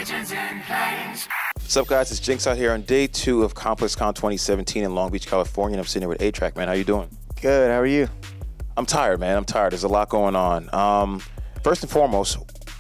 Pigeons Planes. What's up, guys? It's Jinx out here on day 2 of ComplexCon 2017 in Long Beach, California. And I'm sitting here with A-Trak, man. How you doing? Good. How are you? I'm tired, man. I'm tired. There's a lot going on. First and foremost,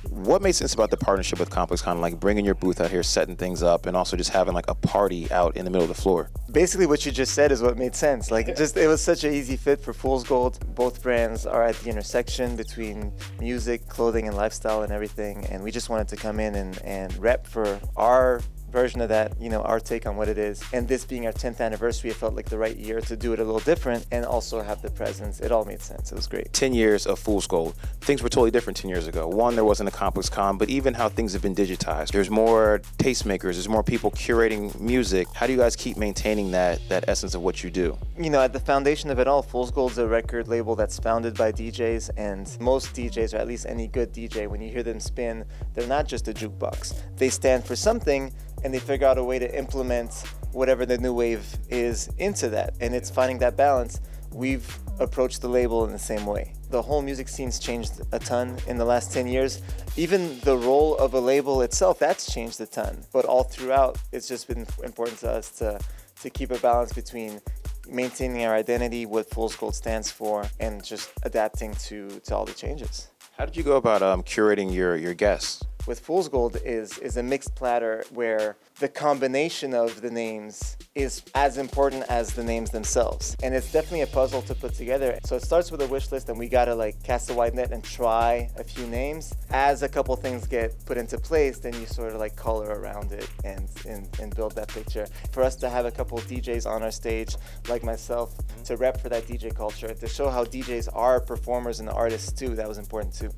what made sense about the partnership with ComplexCon, like bringing your booth out here, setting things up, and also just having like a party out in the middle of the floor? Basically, what you just said is what made sense. It was such an easy fit for Fool's Gold. Both brands are at the intersection between music, clothing, and lifestyle and everything. And we just wanted to come in and rep for our version of that, our take on what it is. And this being our 10th anniversary, it felt like the right year to do it a little different and also have the presence. It all made sense. It was great. 10 years of Fool's Gold. Things were totally different 10 years ago. One, there wasn't a ComplexCon, but even how things have been digitized. There's more tastemakers. There's more people curating music. How do you guys keep maintaining that essence of what you do? At the foundation of it all, Fool's Gold's a record label that's founded by DJs, and most DJs, or at least any good DJ, when you hear them spin, they're not just a jukebox. They stand for something, and they figure out a way to implement whatever the new wave is into that. And it's finding that balance. We've approached the label in the same way. The whole music scene's changed a ton in the last 10 years. Even the role of a label itself, that's changed a ton. But all throughout, it's just been important to us to keep a balance between maintaining our identity, what Fool's Gold stands for, and just adapting to all the changes. How did you go about curating your guests? With Fool's Gold is a mixed platter where the combination of the names is as important as the names themselves. And it's definitely a puzzle to put together. So it starts with a wish list, and we gotta cast a wide net and try a few names. As a couple things get put into place, then you sort of color around it and build that picture. For us to have a couple of DJs on our stage, like myself, to rep for that DJ culture, to show how DJs are performers and artists too, that was important too.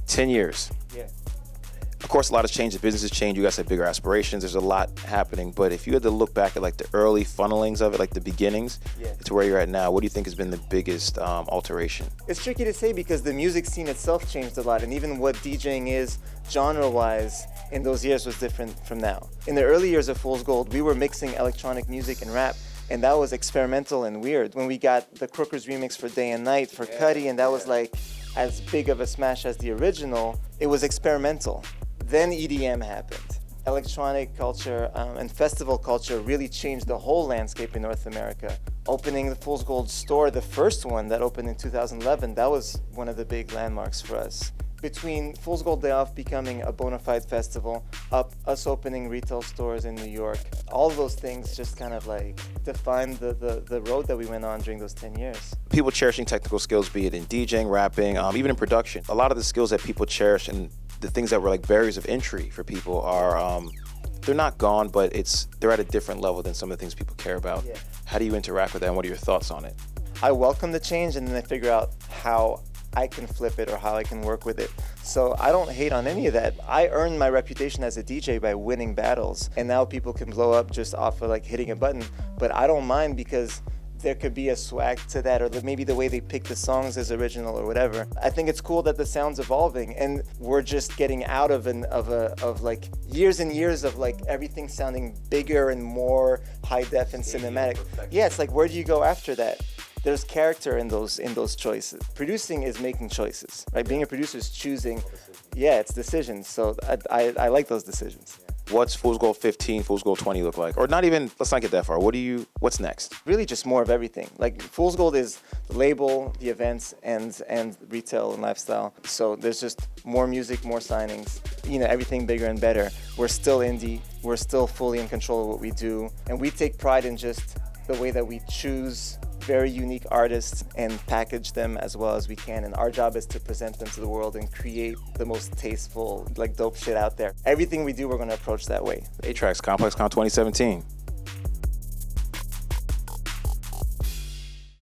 10 years. Yeah. Of course, a lot has changed. The business has changed. You guys have bigger aspirations. There's a lot happening. But if you had to look back at the early funnelings of it, the beginnings, to where you're at now, what do you think has been the biggest alteration? It's tricky to say because the music scene itself changed a lot. And even what DJing is genre-wise in those years was different from now. In the early years of Fool's Gold, we were mixing electronic music and rap. And that was experimental and weird. When we got the Crookers remix for Day and Night for Cudi, and that was as big of a smash as the original, it was experimental. Then EDM happened. Electronic culture and festival culture really changed the whole landscape in North America. Opening the Fool's Gold store, the first one that opened in 2011, that was one of the big landmarks for us. Between Fool's Gold Day Off becoming a bona fide festival, us opening retail stores in New York, all of those things just kind of defined the road that we went on during those 10 years. People cherishing technical skills, be it in DJing, rapping, even in production. A lot of the skills that people cherish and the things that were barriers of entry for people are, they're not gone, but they're at a different level than some of the things people care about. Yeah. How do you interact with that, and what are your thoughts on it? I welcome the change, and then I figure out how I can flip it or how I can work with it. So I don't hate on any of that. I earned my reputation as a DJ by winning battles, and now people can blow up just off of hitting a button. But I don't mind because there could be a swag to that, or maybe the way they pick the songs is original or whatever. I think it's cool that the sound's evolving, and we're just getting out of years and years of everything sounding bigger and more high def and cinematic. Yeah, it's where do you go after that? There's character in those choices. Producing is making choices, right? Being a producer is choosing. Yeah, it's decisions. So I like those decisions. What's Fool's Gold 15, Fool's Gold 20 look like? Or not even, let's not get that far. What's next? Really just more of everything. Fool's Gold is the label, the events, and retail and lifestyle. So there's just more music, more signings, everything bigger and better. We're still indie. We're still fully in control of what we do. And we take pride in just the way that we choose very unique artists and package them as well as we can. And our job is to present them to the world and create the most tasteful, dope shit out there. Everything we do, we're going to approach that way. A-Trak's ComplexCon 2017.